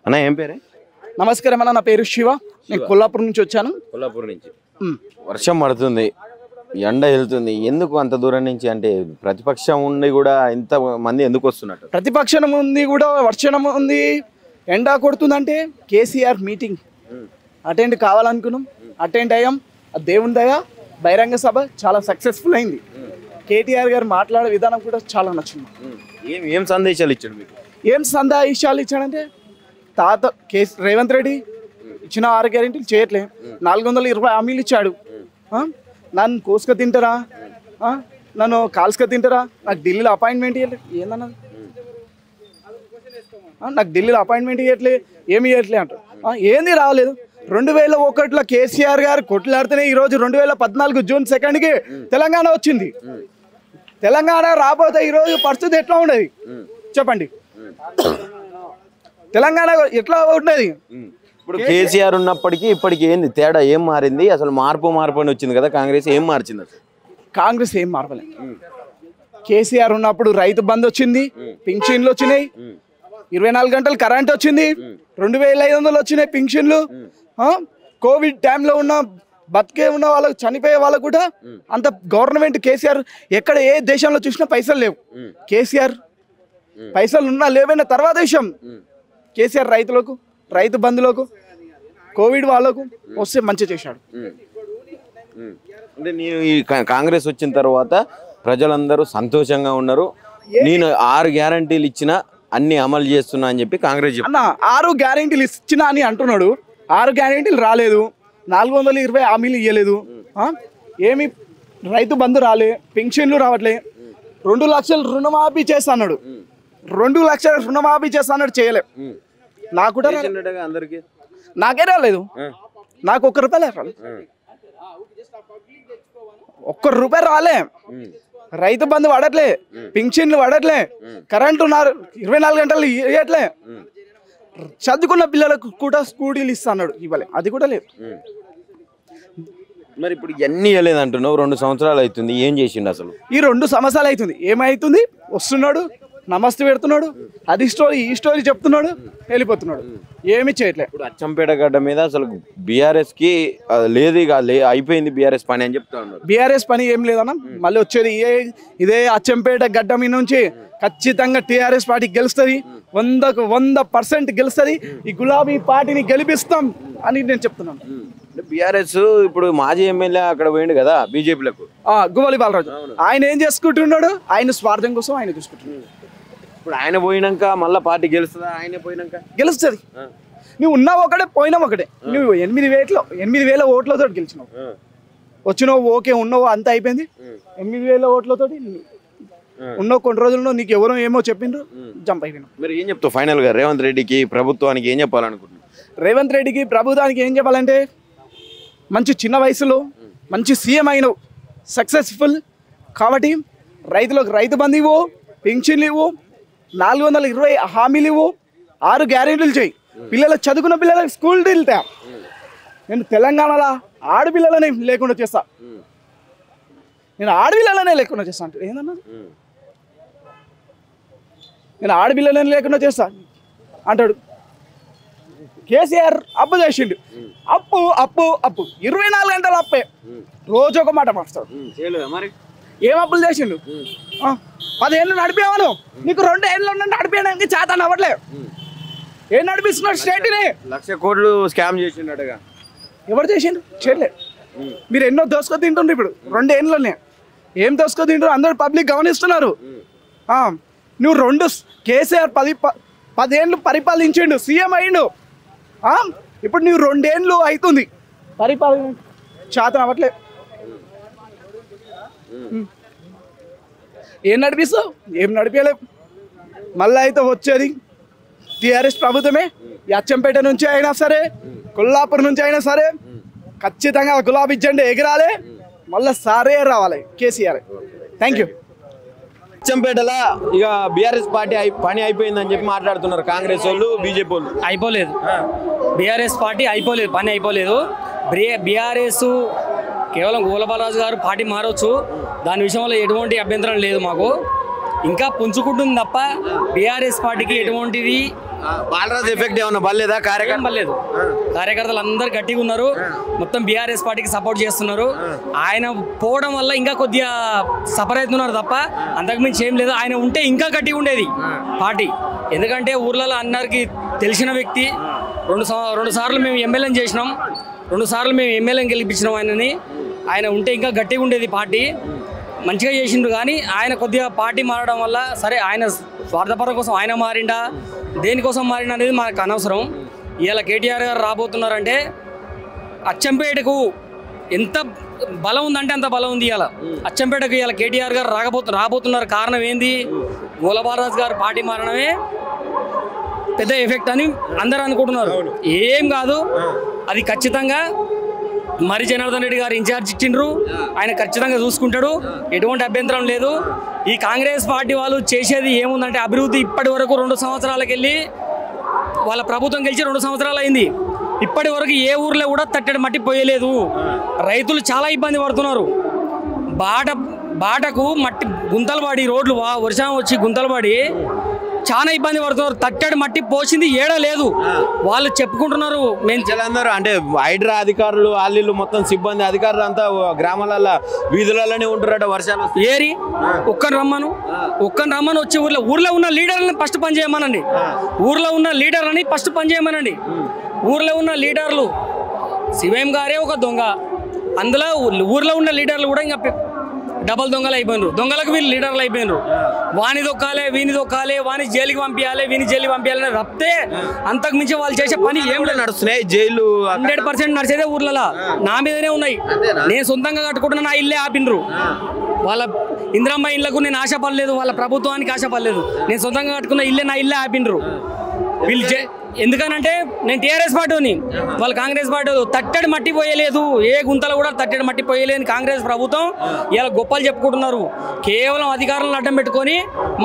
అన్న ఏం పేరే? నమస్కారం అన్న, నా పేరు శివ. నేను కొల్లాపూర్ నుంచి వచ్చాను. కొల్లాపూర్ నుంచి. వర్షం పడుతుంది, ఎండ వెళ్తుంది, ఎందుకు అంత దూరం నుంచి? అంటే ప్రతిపక్షం ఉండి కూడా ఇంత మంది ఎందుకు వస్తున్నట్టు? ప్రతిపక్షం ఉంది కూడా, వర్షం ఉంది, ఎండ కొడుతుందంటే కేసీఆర్ మీటింగ్ అటెండ్ కావాలనుకున్నాం, అటెండ్ అయ్యాం. దేవుని దయ, బహిరంగ సభ చాలా సక్సెస్ఫుల్ అయింది. కేటీఆర్ గారు మాట్లాడే విధానం కూడా చాలా నచ్చింది. ఏం సందేశాలు ఇచ్చాడు మీకు? ఏం సందేశాలు ఇచ్చాడంటే, రేవంత్ రెడ్డి ఇచ్చిన 6 గ్యారెంటీలు చేయట్లే, 420 హామీలు ఇచ్చాడు. నన్ను కోసుక తింటారా, నన్ను కాల్సుక తింటారా, నాకు ఢిల్లీలో అపాయింట్మెంట్ ఇవ్వట్లే. ఏందన్నది? నాకు ఢిల్లీలో అపాయింట్మెంట్ ఇవ్వట్లే, ఏమి ఇవ్వట్లే అంటారు. ఏంది రాలేదు? 2001లో కేసీఆర్ గారు కొట్లాడితేనే ఈరోజు 2014 జూన్ 2కి తెలంగాణ వచ్చింది. తెలంగాణ రాబోతే ఈరోజు పరిస్థితి ఎట్లా ఉండేది చెప్పండి? తెలంగాణ ఎట్లా ఉండేది? ఇప్పుడు కేసీఆర్ ఉన్నప్పటికీ ఇప్పటికి ఏంది తేడా? ఏం మారింది అసలు? మార్పు అని వచ్చింది కదా కాంగ్రెస్, ఏం మార్చింది అసలు? కాంగ్రెస్ ఏం మార్పలేదు. కేసీఆర్ ఉన్నప్పుడు రైతు బంద్ వచ్చింది, పింఛన్లు వచ్చినాయి, 24 గంటలు కరెంట్ వచ్చింది, 2500 వచ్చినాయి పింఛన్లు. కోవిడ్ టైంలో ఉన్న బతికే ఉన్న వాళ్ళకు, చనిపోయే వాళ్ళకు కూడా అంత గవర్నమెంట్ కేసీఆర్ ఎక్కడ ఏ దేశంలో చూసినా పైసలు లేవు. కేసీఆర్ పైసలు ఉన్నా లేవైనా తర్వాత విషయం. కేసీఆర్ రైతులకు, రైతు బంధులకు, కోవిడ్ వాళ్ళకు వస్తే మంచి చేశాడు. అంటే నేను ఈ కాంగ్రెస్ వచ్చిన తర్వాత ప్రజలందరూ సంతోషంగా ఉన్నారు, నేను 6 గ్యారంటీలు ఇచ్చిన అన్ని అమలు చేస్తున్నా అని చెప్పి కాంగ్రెస్ అన్న 6 గ్యారెంటీలు ఇచ్చినా అని అంటున్నాడు. 6 గ్యారెంటీలు రాలేదు, 420 హామీలు ఇవ్వలేదు, ఏమి రైతు బంధు రాలే, పెన్షన్లు రావట్లే, 2 లక్షలు రుణమాఫీ చేస్తాడు, 2 లక్షల రుణమాఫీ చేస్తాడు, చేయలే. నాకు కూడా అందరికి, నాకే రాలేదు, నాకు ₹1 రాలేదు, ₹1 రాలే. రైతు బంధు పడట్లే, పింఛన్లు పడట్లే, కరెంటు 24 గంటలు ఇవ్వట్లే, చదువుకున్న పిల్లలకు కూడా స్కూటీలు ఇస్తాడు, ఇవ్వలే, అది కూడా లేదు. మరి ఇప్పుడు ఇవన్నీ ఇవ్వలేదు అంటున్నావు, 2 సంవత్సరాలు అవుతుంది, ఏం చేసిండు అసలు? ఈ 2 సంవత్సరాలు అవుతుంది, ఏమవుతుంది? వస్తున్నాడు, నమస్తే పెడుతున్నాడు, అది స్టోరీ ఈ స్టోరీ చెప్తున్నాడు, వెళ్ళిపోతున్నాడు, ఏమి చేయట్లేదు. ఇప్పుడు అచ్చంపేట గడ్డ మీద అసలు బీఆర్ఎస్ కి లేదు, ఇక అయిపోయింది బీఆర్ఎస్ పని అని చెప్తా ఉన్నారు. బీఆర్ఎస్ పని ఏం లేదన్న, మళ్ళీ వచ్చేది ఇదే అచ్చంపేట గడ్డ మీద నుంచి ఖచ్చితంగా టీఆర్ఎస్ పార్టీ గెలుస్తుంది, 100% గెలుస్తుంది. ఈ గులాబీ పార్టీని గెలిపిస్తాం అని నేను చెప్తున్నాను. బీఆర్ఎస్ ఇప్పుడు మాజీ ఎమ్మెల్యే అక్కడ పోయిండు కదా బీజేపీలకు, గువ్వలి బాలరాజు, ఆయన ఏం చేసుకుంటున్నాడు? ఆయన స్వార్థం కోసం ఆయన చూసుకుంటున్నాడు. ఇప్పుడు ఆయన పోయినాక మళ్ళీ పార్టీ గెలుస్తుందా? ఆయన పోయినాక గెలుస్తుంది. నువ్వు ఉన్నావు ఒకటే, పోయినావు ఒకటే. నువ్వు 8,000 ఓట్లతో గెలిచినావు, వచ్చినావు, ఓకే ఉన్నావు, అంతా అయిపోయింది. 8,000 ఓట్లతో ఉన్నావు, కొన్ని రోజుల్లో నీకు ఎవరో ఏమో చెప్పిండ్రు, జంప్ అయిపోయినావు. మరి ఏం చెప్తావు ఫైనల్ గా రేవంత్ రెడ్డికి, ప్రభుత్వానికి ఏం చెప్పాలనుకుంటున్నావు? రేవంత్ రెడ్డికి, ప్రభుత్వానికి ఏం చెప్పాలంటే, మంచి చిన్న వయసులో మంచి సీఎం అయినవు, సక్సెస్ఫుల్ కాబట్టి రైతులకు రైతు బంధు ఇవ్వు, పెన్షన్లు ఇవ్వు, 420 హామీలు ఇవ్వు, 6 గ్యారెంటీలు చేయి, పిల్లలకు, చదువుకున్న పిల్లలకు స్కూల్ వెళ్తా. నేను తెలంగాణలో ఆడపిల్లలనే లేకుండా చేస్తా, నేను ఆడపిల్లలనే లేకుండా చేస్తా అంటే ఏందన్నది? నేను ఆడపిల్లలని లేకుండా చేస్తా అంటాడు. కేసీఆర్ అప్పు చేసిండు, అప్పు అప్పు అప్పు, 24 గంటల అప్పే, రోజు ఒక మాట మాట్లాడు. ఏం అప్పులు చేసిండు? 10 ఏళ్ళు నడిపేవాను, నీకు 2 ఏళ్ళు నడిపేయడానికి చేత అవ్వట్లే. ఏం నడిపిస్తున్నాడు స్టేట్ని? 1,00,000 కోట్లు స్కామ్ చేసిండగా. ఎవరు చేసిండు? చేయలే. మీరు ఎన్నో దోసుకొని తింటుండ్రు, ఇప్పుడు 2 ఏళ్ళలోనే ఏం దోసుకొని తింటారు, అందరూ పబ్లిక్ గమనిస్తున్నారు. నువ్వు కేసీఆర్ 10 ఏళ్ళు పరిపాలించిండు, సీఎం అయ్యిండు, ఇప్పుడు నువ్వు 2 ఏళ్ళు అవుతుంది పరిపాలన, చేత అవ్వట్లే. ఏం నడిపిస్తావు? ఏం నడిపేయలేవు. మళ్ళీ అయితే వచ్చేది టీఆర్ఎస్ ప్రభుత్వమే. అచ్చంపేట నుంచి అయినా సరే, కొల్లాపూర్ నుంచి అయినా సరే, ఖచ్చితంగా గులాబీ జెండా ఎగిరాలి, మళ్ళీ సారే రావాలి కేసీఆర్. Thank you. అచ్చంపేటలో ఇక బీఆర్ఎస్ పార్టీ పని అయిపోయిందని చెప్పి మాట్లాడుతున్నారు కాంగ్రెస్ వాళ్ళు, బీజేపీ వాళ్ళు. అయిపోలేదు, బీఆర్ఎస్ పార్టీ అయిపోలేదు, పని అయిపోలేదు. బీఆర్ఎస్ కేవలం గువ్వల బాలరాజు గారు పార్టీ మారవచ్చు, దాని విషయంలో ఎటువంటి అభ్యంతరం లేదు మాకు. ఇంకా పుంజుకుంటుంది తప్ప బీఆర్ఎస్ పార్టీకి ఎటువంటిది బాలరాజు ఎఫెక్ట్ ఏమన్నా పర్లేదా ఏం పర్లేదు. కార్యకర్తలు అందరు గట్టిగా ఉన్నారు, మొత్తం బీఆర్ఎస్ పార్టీకి సపోర్ట్ చేస్తున్నారు. ఆయన పోవడం వల్ల ఇంకా కొద్దిగా సఫర్ అవుతున్నారు తప్ప అంతకుమించి ఏం లేదు. ఆయన ఉంటే ఇంకా గట్టిగా ఉండేది పార్టీ. ఎందుకంటే ఊర్లలో అందరికి తెలిసిన వ్యక్తి. రెండు సార్లు మేము ఎమ్మెల్యేని చేసినాం, 2 సార్లు మేము ఎమ్మెల్యేని గెలిపించినాం ఆయనని. ఆయన ఉంటే ఇంకా గట్టిగా ఉండేది పార్టీ. మంచిగా చేసిండ్రు, కానీ ఆయన కొద్దిగా పార్టీ మారడం వల్ల సరే ఆయన స్వార్థపరం కోసం ఆయన మారిండా దేనికోసం మారిండా అనేది మనకు అనవసరం. ఇవాళ కేటీఆర్ గారు రాబోతున్నారంటే అచ్చంపేటకు ఎంత బలం ఉందంటే అంత బలం ఉంది. ఇవాళ అచ్చంపేటకు ఇవాళ కేటీఆర్ గారు రాబోతున్నారు. కారణం ఏంది? గోలబాలరాజు గారు పార్టీ మారడమే పెద్ద ఎఫెక్ట్ అని అందరూ అనుకుంటున్నారు. ఏం కాదు, అది ఖచ్చితంగా మరి జనార్దన్ రెడ్డి గారు ఇన్ఛార్జ్ ఇచ్చిండ్రు, ఆయన ఖచ్చితంగా చూసుకుంటాడు, ఎటువంటి అభ్యంతరం లేదు. ఈ కాంగ్రెస్ పార్టీ వాళ్ళు చేసేది ఏముందంటే అభివృద్ధి. ఇప్పటి వరకు 2 సంవత్సరాలకు వెళ్ళి వాళ్ళ ప్రభుత్వం గెలిచి 2 సంవత్సరాలు అయింది. ఇప్పటి వరకు ఏ ఊర్లో కూడా తట్టడి మట్టి పోయలేదు. రైతులు చాలా ఇబ్బంది పడుతున్నారు. బాటకు మట్టి గుంతలు పడి, రోడ్లు వర్షం వచ్చి గుంతలు పడి చాలా ఇబ్బంది పడుతున్నారు. తట్టడి మట్టి పోసింది ఏడా లేదు. వాళ్ళు చెప్పుకుంటున్నారు అందరూ అంటే హైడ్రా అధికారులు వాళ్ళు మొత్తం సిబ్బంది అధికారులు అంతా గ్రామాలలో వీధులలోనే ఉంటున్నారట. వర్షాలు ఏరి ఒక్కని రమ్మను వచ్చి ఊర్లో ఉన్న లీడర్ని ఫస్ట్ పని చేయమనండి. ఊర్లో ఉన్న లీడర్ని ఫస్ట్ పని చేయమనండి. ఊర్లో ఉన్న లీడర్లు శివేం గారే ఒక దొంగ, అందులో ఊర్లో ఉన్న లీడర్లు కూడా ఇంకా డబల్ దొంగలు అయిపోయినారు. దొంగలకు వీళ్ళు లీడర్లు అయిపోయినారు. వాని దొక్కాలి, వీని దొక్కాలి, వాని జైలుకి పంపించాలి, వీని జైలుకి పంపించాలని రప్తే అంతకు మించి వాళ్ళు చేసే పని ఏం నడుస్తున్నాయి. జైలు 100% నడిచేదే ఊర్లలో నా మీదనే ఉన్నాయి. నేను సొంతంగా కట్టుకుంటున్నా, నా ఇల్లే ఆపినరు. వాళ్ళ ఇందిరమ్మ ఇళ్లకు నేను ఆశపడలేదు, వాళ్ళ ప్రభుత్వానికి ఆశపడలేదు. నేను సొంతంగా కట్టుకున్న నా ఇల్లే ఆపినరు వీళ్ళు. ఎందుకనంటే నేను టీఆర్ఎస్ పార్టీని, వాళ్ళు కాంగ్రెస్ పార్టీ. తట్టడి మట్టి పోయలేదు, ఏ గుంతలు కూడా తట్టడి మట్టి పోయలేని కాంగ్రెస్ ప్రభుత్వం ఇలా గొప్పలు చెప్పుకుంటున్నారు. కేవలం అధికారులను అడ్డం పెట్టుకొని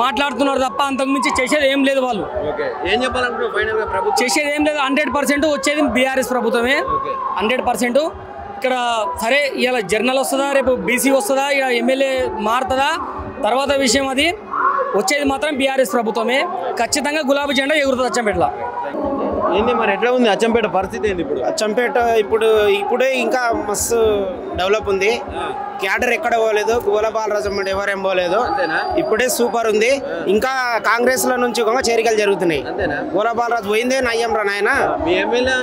మాట్లాడుతున్నారు తప్ప అంతకుమించి చేసేది ఏం లేదు. వాళ్ళు చేసేది ఏం లేదు. 100% వచ్చేది బీఆర్ఎస్ ప్రభుత్వమే, 100%. ఇక్కడ సరే ఇలా జర్నల్ వస్తుందా, రేపు బీసీ వస్తుందా, ఇలా ఎమ్మెల్యే మారుతుందా తర్వాత విషయం. అది వచ్చేది మాత్రం బీఆర్ఎస్ ప్రభుత్వమే. ఖచ్చితంగా గులాబీ జెండా ఎగురుతుంది అచ్చంపేటలో. ఏంది మరి ఎట్లా ఉంది అచ్చంపేట పరిస్థితి? ఏంది ఇప్పుడు అచ్చంపేట? ఇప్పుడే ఇంకా మస్తు డెవలప్ ఉంది. క్యాడర్ ఎక్కడ పోలేదు, గోలబాలరాజు అంటే ఎవరేం పోలేదు. ఇప్పుడే సూపర్ ఉంది. ఇంకా కాంగ్రెస్ లో నుంచి కూడా చేరికలు జరుగుతున్నాయి. గోలబాలరాజు పోయిందే నయ్యం రా నాయన. మీ ఎమ్మెల్యే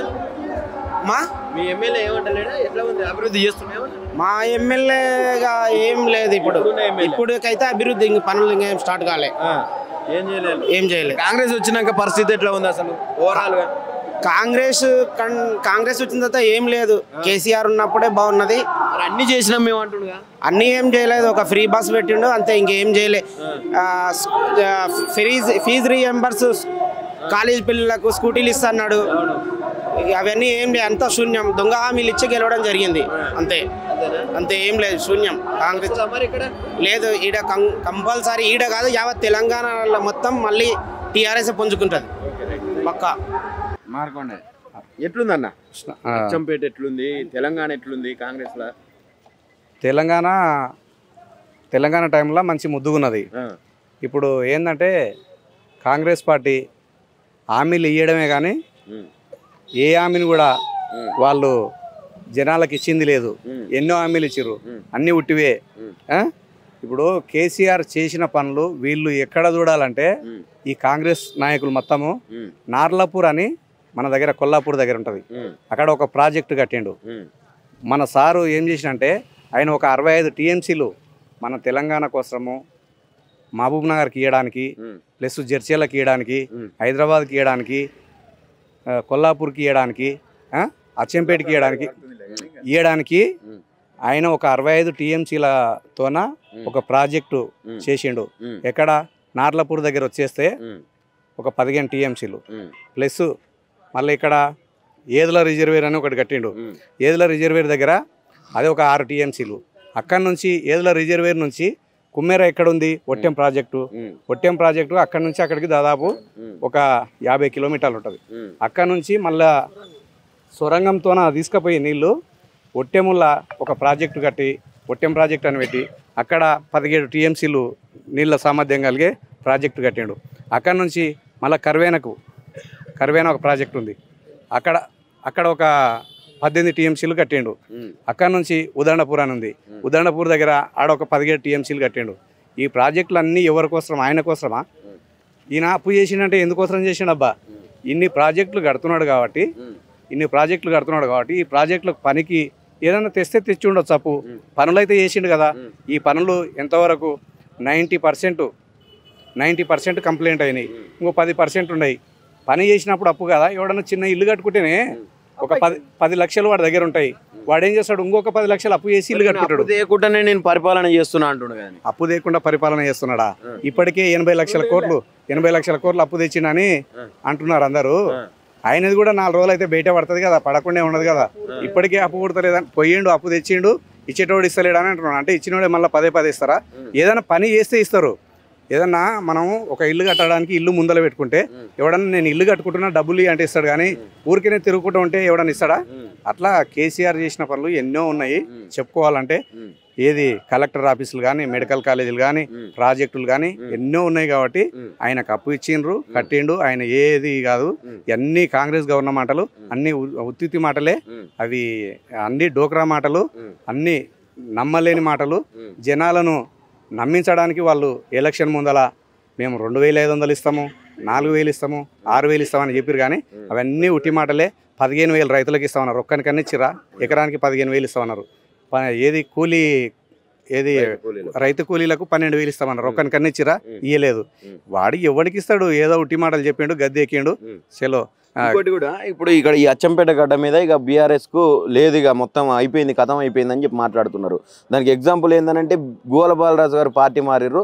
మీ ఎమ్మెల్యే ఏమంటలేడా? ఎట్లా ఉంది అభివృద్ధి చేస్తున్నాయి? మా ఎమ్మెల్యేగా ఏం లేదు. ఇప్పుడుకైతే అభివృద్ధి పనులు ఇంకేం స్టార్ట్ కాలే, ఏం చేయలేదు. కాంగ్రెస్ వచ్చినాక పరిస్థితి ఎట్లా ఉంది అసలు ఓవరాల్ గా? కాంగ్రెస్ వచ్చిన తర్వాత ఏం లేదు. కేసీఆర్ ఉన్నప్పుడే బాగున్నది. అన్ని చేసినాం మేము అంటుండగా. అన్నీ ఏం చేయలేదు. ఒక ఫ్రీ బస్ పెట్టిండు అంతే, ఇంకేం చేయలే. ఫీజు రీఎంబర్స్ కాలేజ్ పిల్లలకు స్కూటీలు ఇస్తున్నాడు. అవన్నీ ఏం లేదు, అంతా శూన్యం. దొంగ హామీలు ఇచ్చి గెలవడం జరిగింది అంతే, ఏం లేదు, శూన్యం. కాంగ్రెస్ లేదు ఈడ కంపల్సరీ. ఈడ కాదు, యావత్ తెలంగాణలో మొత్తం మళ్ళీ టీఆర్ఎస్ పుంజుకుంటుంది పక్కా. మార్కొండ ఎట్లుందన్న? అచ్చంపేట ఎట్లుంది? తెలంగాణ ఎట్లుంది కాంగ్రెస్ లో? తెలంగాణ టైంలో మంచి ముద్దుగున్నది. ఇప్పుడు ఏంటంటే కాంగ్రెస్ పార్టీ హామీలు ఇవ్వడమే కానీ ఏ హామీని కూడా వాళ్ళు జనాలకు ఇచ్చింది లేదు. ఎన్నో హామీలు ఇచ్చిర్రు, అన్నీ ఉట్టివే. ఇప్పుడు కేసీఆర్ చేసిన పనులు వీళ్ళు ఎక్కడ చూడాలంటే ఈ కాంగ్రెస్ నాయకులు మొత్తము నార్లాపూర్ అని మన దగ్గర కొల్లాపూర్ దగ్గర ఉంటుంది, అక్కడ ఒక ప్రాజెక్టు కట్టిండు. మన సారు ఏం చేసినంటే ఆయన ఒక 65 టీఎంసీలు మన తెలంగాణ కోసము మహబూబ్ నగర్కి ఇవ్వడానికి, ప్లస్ జడ్చర్లకి ఇవ్వడానికి, హైదరాబాద్కి ఇవ్వడానికి, కొల్లాపూర్కి ఇవ్వడానికి, అచ్చంపేటకి ఇవ్వడానికి ఆయన ఒక 65 టీఎంసీలతోన ఒక ప్రాజెక్టు చేసిండు. ఎక్కడ? నార్లాపూర్ దగ్గర వచ్చేస్తే ఒక 15 టీఎంసీలు, ప్లస్ మళ్ళీ ఇక్కడ ఏదుల రిజర్వేర్ అని ఒకటి కట్టిండు. ఏదుల రిజర్వేర్ దగ్గర అది ఒక 6 టీఎంసీలు. అక్కడి నుంచి ఏదుల రిజర్వేర్ నుంచి కుమ్మేర ఎక్కడ ఉంది? ఒట్టెం ప్రాజెక్టు. ఒట్టెం ప్రాజెక్టు అక్కడి నుంచి అక్కడికి దాదాపు ఒక 50 కిలోమీటర్లు ఉంటుంది. అక్కడి నుంచి మళ్ళా సొరంగంతోన తీసుకుపోయి నీళ్ళు ఒట్టెముల్లా ఒక ప్రాజెక్టు కట్టి ఒట్టెం ప్రాజెక్ట్ అని పెట్టి అక్కడ 17 టీఎంసీలు నీళ్ళ సామర్థ్యం కలిగే ప్రాజెక్టు కట్టిండు. అక్కడి నుంచి మళ్ళీ కర్వేనకు కరివేనా ఒక ప్రాజెక్ట్ ఉంది, అక్కడ అక్కడ ఒక 18 టీఎంసీలు కట్టిండు. అక్కడ నుంచి ఉదండపూర్ అని ఉంది, ఉదండపూర్ దగ్గర ఆడ ఒక 17 టీఎంసీలు కట్టిండు. ఈ ప్రాజెక్టులు అన్నీ ఎవరి కోసరం? ఆయన కోసమా? ఈయన అప్పు చేసిండంటే ఎందుకోసం చేసిండబ్బా? ఇన్ని ప్రాజెక్టులు కడుతున్నాడు కాబట్టి ఈ ప్రాజెక్టులకు పనికి ఏదైనా తెచ్చి ఉండొచ్చు అప్పు. పనులు అయితే చేసిండు కదా. ఈ పనులు ఎంతవరకు 90% కంప్లైంట్ అయినాయి, ఇంకో 10% ఉన్నాయి. పని చేసినప్పుడు అప్పు కదా. ఎవడన్నా చిన్న ఇల్లు కట్టుకుంటేనే ఒక 10 లక్షలు వాడి దగ్గర ఉంటాయి. వాడు ఏం చేస్తాడు? ఇంకొక 10 లక్షలు అప్పు చేసి ఇల్లు కట్టుకుంటాడు. లేకుండానే నేను పరిపాలన చేస్తున్నా అంటున్నాడు. అప్పు లేకుండా పరిపాలన చేస్తున్నాడా? ఇప్పటికే 80 లక్షల కోట్లు అప్పు తెచ్చిండని అంటున్నారు అందరూ. ఆయనది కూడా 4 రోజులు అయితే బయట పడుతుంది కదా, పడకుండా ఉండదు కదా. ఇప్పటికే అప్పు కొడతలేదని పోయిండు, అప్పు తెచ్చిండు, ఇచ్చేటోడు ఇస్తలేడు అని అంటున్నాడు. అంటే ఇచ్చినోడే మళ్ళీ పదే ఇస్తారా? ఏదైనా పని చేస్తే ఇస్తారు. ఏదన్నా మనం ఒక ఇల్లు కట్టడానికి ఇల్లు ముందర పెట్టుకుంటే ఎవడన్నా నేను ఇల్లు కట్టుకుంటున్నా డబ్బులు అంటే ఇస్తాడు, కానీ ఊరికనే తిరుగుకుంటూ ఉంటే ఎవడన్నా ఇస్తాడా? అట్లా కేసీఆర్ చేసిన పనులు ఎన్నో ఉన్నాయి చెప్పుకోవాలంటే. ఏది కలెక్టర్ ఆఫీసులు కానీ, మెడికల్ కాలేజీలు కానీ, ప్రాజెక్టులు కానీ ఎన్నో ఉన్నాయి కాబట్టి ఆయనకు అప్పు ఇచ్చిండ్రు, కట్టిండు. ఆయన ఏది కాదు, అన్ని కాంగ్రెస్ గవర్నమెంట్ మాటలు, అన్ని ఉత్తితి మాటలే. అవి అన్ని డోక్రా మాటలు, అన్ని నమ్మలేని మాటలు. జనాలను నమ్మించడానికి వాళ్ళు ఎలక్షన్ ముందల మేము 2500 ఇస్తాము, 4000 ఇస్తాము, 6000 ఇస్తామని చెప్పారు. కానీ అవన్నీ ఉట్టి మాటలే. 15,000 రైతులకు ఇస్తామన్నారు. ఒక్కనికన్నా ఇచ్చిరా? ఎకరానికి 15,000 ఇస్తామన్నారు. ఏది కూలీ, ఏది రైతు కూలీలకు 12,000 ఇస్తామన్నారు. ఒక్కనికన్నా ఇచ్చిరా? ఇయ్యలేదు. వాడు ఎవడికి ఇస్తాడు? ఏదో ఉట్టి మాటలు చెప్పిండు, గద్దె ఎక్కిండు, చలో. ఇంకోటి కూడా ఇప్పుడు ఇక్కడ ఈ అచ్చంపేట గడ్డ మీద ఇక బీఆర్ఎస్ కు లేదు, ఇక మొత్తం అయిపోయింది, కథం అయిపోయింది అని చెప్పి మాట్లాడుతున్నారు. దానికి ఎగ్జాంపుల్ ఏంటంటే గోల బాలరాజు గారు పార్టీ మారిర్రు.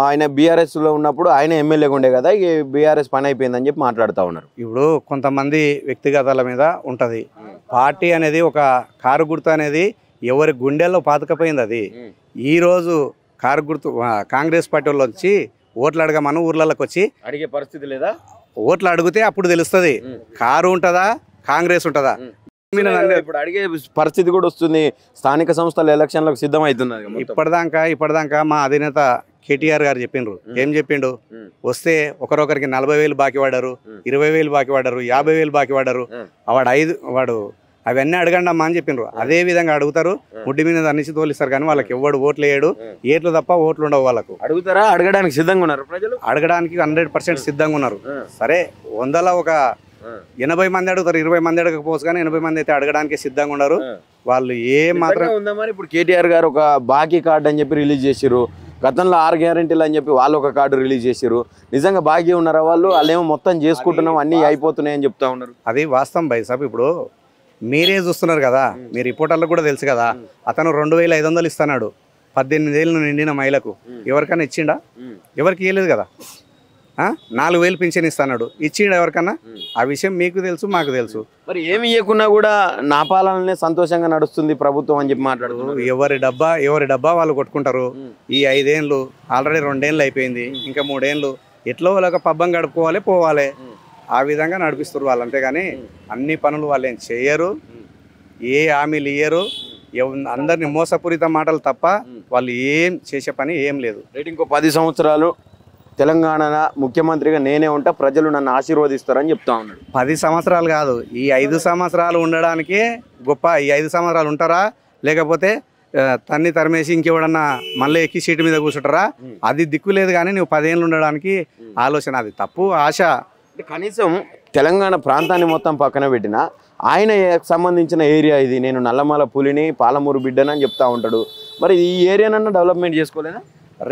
ఆయన బీఆర్ఎస్ లో ఉన్నప్పుడు ఆయన ఎమ్మెల్యేగా ఉండే కదా, ఇక బీఆర్ఎస్ పని అయిపోయిందని చెప్పి మాట్లాడుతూ ఉన్నారు. ఇప్పుడు కొంతమంది వ్యక్తిగతాల మీద ఉంటుంది. పార్టీ అనేది ఒక కారు గుర్తు అనేది ఎవరి గుండెల్లో పాతకపోయింది. అది ఈరోజు కారు గుర్తు కాంగ్రెస్ పార్టీ వాళ్ళు వచ్చి ఓట్లు అడగమని ఊర్లలోకి వచ్చి అడిగే పరిస్థితి లేదా? ఓట్లు అడిగితే అప్పుడు తెలుస్తుంది కారు ఉంటుందా, కాంగ్రెస్ ఉంటుందా. ఇప్పుడు అడిగే పరిస్థితి కూడా వస్తుంది. స్థానిక సంస్థల ఎలక్షన్లకు సిద్ధమవుతున్నది. ఇప్పటిదాకా మా అధినేత కేటీఆర్ గారు చెప్పిండ్రు. ఏం చెప్పిండు? వస్తే ఒకరొకరికి 40,000 బాకీ పడ్డారు, 20,000 బాకీ పడ్డారు, 50,000 బాకీ పడ్డారు. వాడు అవన్నీ అడగండి అమ్మా అని చెప్పిండ్రు. అదే విధంగా అడుగుతారు, ముడ్డి మీద అన్నిసి తోలిస్తారు. కానీ వాళ్ళకి ఎవడు ఓట్లు వేయడు, ఏట్లు తప్ప ఓట్లు ఉండవు. వాళ్ళకు అడుగుతారా? అడగడానికి సిద్ధంగా ఉన్నారు ప్రజలు, అడగడానికి 100% సిద్ధంగా ఉన్నారు. సరే, 100లో ఒక 80 మంది అడుగుతారు, 20 మంది అడగకపోవచ్చు, కానీ 80 మంది అయితే అడగడానికి సిద్ధంగా ఉన్నారు. వాళ్ళు మాత్రం ఉందా మరి? ఇప్పుడు కేటీఆర్ గారు ఒక బాకీ కార్డు అని చెప్పి రిలీజ్ చేసిర్రు. గతంలో 6 గ్యారెంటీలు అని చెప్పి వాళ్ళు ఒక కార్డు రిలీజ్ చేసిర్రు. నిజంగా బాకీ ఉన్నారా వాళ్ళు? వాళ్ళేమో మొత్తం చేసుకుంటున్నాం, అన్నీ అయిపోతున్నాయి అని చెప్తా ఉన్నారు. అది వాస్తవం బై సాబ్. ఇప్పుడు మీరే చూస్తున్నారు కదా, మీ రిపోర్టర్లకు కూడా తెలుసు కదా, అతను 2,500 ఇస్తున్నాడు 18 ఏళ్ళు నిండిన మహిళకు. ఎవరికైనా ఇచ్చిండా? ఎవరికి ఇవ్వలేదు కదా. 4,000 పింఛన్ ఇస్తున్నాడు, ఇచ్చిండా ఎవరికన్నా? ఆ విషయం మీకు తెలుసు, మాకు తెలుసు. మరి ఏమి ఇవ్వకున్నా కూడా నా పాలననే సంతోషంగా నడుస్తుంది ప్రభుత్వం అని చెప్పి మాట్లాడుతున్నారు. ఎవరి డబ్బా వాళ్ళు కొట్టుకుంటారు. ఈ 5 ఏళ్ళు ఆల్రెడీ 2 ఏళ్ళు అయిపోయింది, ఇంకా 3 ఏళ్ళు ఎట్లో వాళ్ళకి పబ్బం గడుపుకోవాలి, పోవాలి. ఆ విధంగా నడిపిస్తారు వాళ్ళు. అంతేగాని అన్ని పనులు వాళ్ళు ఏం చేయరు, ఏ హామీలు ఇయ్యరు. అందరినీ మోసపూరిత మాటలు తప్ప వాళ్ళు ఏం చేసే పని ఏం లేదు. ఇంకో 10 సంవత్సరాలు తెలంగాణ ముఖ్యమంత్రిగా నేనే ఉంటా, ప్రజలు నన్ను ఆశీర్వదిస్తారని చెప్తా ఉన్నాడు. 10 సంవత్సరాలు కాదు, ఈ 5 సంవత్సరాలు ఉండడానికే గొప్ప. ఈ 5 సంవత్సరాలు ఉంటారా, లేకపోతే తరిమేసి ఇంకెవడన్నా మళ్ళీ ఎక్కి సీటు మీద కూర్చుంటారా? అది దిక్కు లేదు. కానీ నువ్వు 10 ఏళ్ళు ఉండడానికి ఆలోచన, అది తప్పు ఆశ. కనీసం తెలంగాణ ప్రాంతాన్ని మొత్తం పక్కన పెట్టిన ఆయన సంబంధించిన ఏరియా ఇది, నేను నల్లమల పులిని పాలమూరు బిడ్డనని చెప్తా ఉంటాడు. మరి ఈ ఏరియానన్నా డెవలప్మెంట్ చేసుకోలేదా?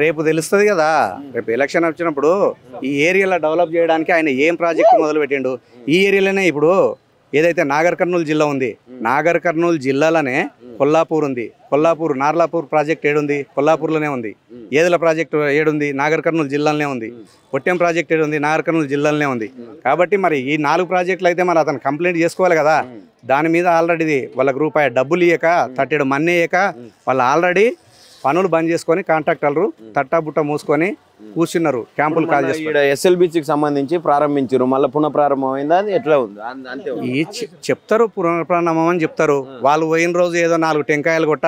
రేపు తెలుస్తుంది కదా. రేపు ఎలక్షన్ వచ్చినప్పుడు ఈ ఏరియాలో డెవలప్ చేయడానికి ఆయన ఏం ప్రాజెక్టు మొదలు పెట్టిండు. ఈ ఏరియాలోనే ఇప్పుడు ఏదైతే నాగర్ కర్నూలు జిల్లా ఉంది, నాగర్ కర్నూలు జిల్లాలోనే కొల్లాపూర్ ఉంది. నార్లాపూర్ ప్రాజెక్ట్ ఏడుంది? కొల్లాపూర్లోనే ఉంది. ఏదుల ప్రాజెక్టు ఏడుంది? నాగర్ కర్నూలు జిల్లాలోనే ఉంది. పొట్టెం ప్రాజెక్ట్ ఏడుంది? నాగర్ కర్నూలు జిల్లాలోనే ఉంది. కాబట్టి మరి ఈ 4 ప్రాజెక్టులు అయితే మరి అతను కంప్లైంట్ చేసుకోవాలి కదా. దాని మీద ఆల్రెడీ వాళ్ళకి రూపాయి డబ్బులు ఇయ్యక, తట్టెడు మన్ను ఇయ్యక వాళ్ళు ఆల్రెడీ పనులు బంద్ చేసుకొని కాంట్రాక్టర్లు తట్టాబుట్ట మూసుకొని కూర్చున్నారు. క్యాంపులు కాల్ చేసి ఎస్ఎల్బిసికి సంబంధించి ప్రారంభించారు, మళ్ళీ పునఃప్రారంభమైందా? అది ఎట్లా ఉంది? ఈ చెప్తారు పునఃప్రారంభం అని చెప్తారు. వాళ్ళు పోయిన రోజు ఏదో 4 టెంకాయలు కొట్ట,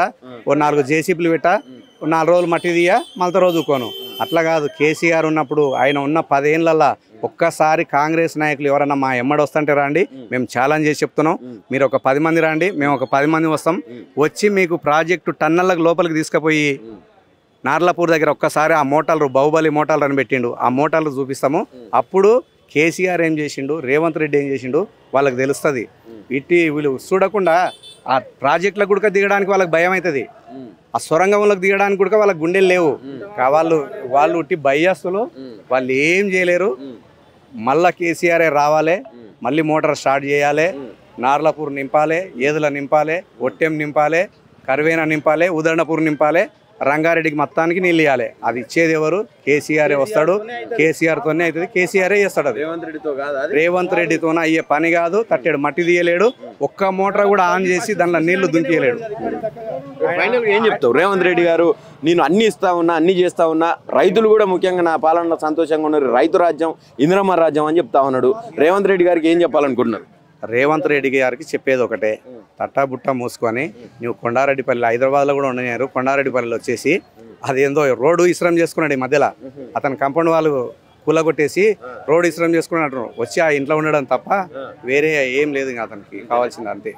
ఓ 4 జేసీబీలు పెట్ట, 4 రోజులు మట్టి తీయ, మళ్ళీ రోజు కోను. అట్లా కాదు. కేసీఆర్ ఉన్నప్పుడు ఆయన ఉన్న 10 ఏళ్ళల్లో ఒక్కసారి కాంగ్రెస్ నాయకులు ఎవరన్నా మా ఎమ్మడి వస్తుంటే రండి, మేము ఛాలెంజ్ చేసి చెప్తున్నాం. మీరు ఒక 10 మంది రండి, మేము ఒక 10 మంది వస్తాం. వచ్చి మీకు ప్రాజెక్టు టన్నళ్ళకు లోపలికి తీసుకుపోయి నార్లాపూర్ దగ్గర ఒక్కసారి ఆ మోటార్లు బాహుబలి మోటార్లు అని పెట్టిండు, ఆ మోటార్లు చూపిస్తాము. అప్పుడు కేసీఆర్ ఏం చేసిండు, రేవంత్ రెడ్డి ఏం చేసిండు వాళ్ళకి తెలుస్తుంది. ఇట్టి వీళ్ళు చూడకుండా ఆ ప్రాజెక్టులకు కూడా దిగడానికి వాళ్ళకి భయం అవుతుంది, ఆ సొరంగంలోకి దిగడానికి కూడా వాళ్ళకి గుండెలు లేవు. వాళ్ళు ఉట్టి భయస్తులు, వాళ్ళు ఏం చేయలేరు. మళ్ళా కేసీఆర్ రావాలి, మళ్ళీ మోటార్ స్టార్ట్ చేయాలి, నార్లాపూర్ నింపాలి, ఏదుల నింపాలి, ఒట్టెం నింపాలి, కర్వేన నింపాలి, ఉదరణపూర్ నింపాలి, రంగారెడ్డికి మొత్తానికి నీళ్ళు ఇవ్వాలి. అది ఇచ్చేది ఎవరు? కేసీఆర్ వస్తాడు, కేసీఆర్తోనే అవుతుంది, కేసీఆర్ చేస్తాడు. అది రేవంత్ రెడ్డితోనే అయ్యే పని కాదు. తట్టేడు మట్టి తీయలేడు, ఒక్క మోటార్ కూడా ఆన్ చేసి దాంట్లో నీళ్లు దుంకియలేడు. ఫైనల్ ఏం చెప్తావు? రేవంత్ రెడ్డి గారు నేను అన్ని ఇస్తా ఉన్నా, అన్ని చేస్తా ఉన్నా, రైతులు కూడా ముఖ్యంగా నా పాలనలో సంతోషంగా ఉన్నారు, రైతు రాజ్యం ఇందిరమ్మ రాజ్యం అని చెప్తా ఉన్నాడు. రేవంత్ రెడ్డి గారికి ఏం చెప్పాలనుకుంటున్నారు? రేవంత్ రెడ్డి గారికి చెప్పేది ఒకటే, తట్టాబుట్ట మూసుకొని నువ్వు కొండారెడ్డిపల్లి, హైదరాబాద్లో కూడా ఉండలేరు, కొండారెడ్డిపల్లిలో వచ్చేసి అదేందో రోడ్డు ఇస్రం చేసుకున్నాడు. ఈ మధ్యలో అతని కంపౌండ్ వాళ్ళు కూలగొట్టేసి రోడ్డు ఇస్రం చేసుకున్నట్టు వచ్చి ఆ ఇంట్లో ఉండడం తప్ప వేరే ఏం లేదు. ఇంకా అతనికి కావాల్సింది అంతే.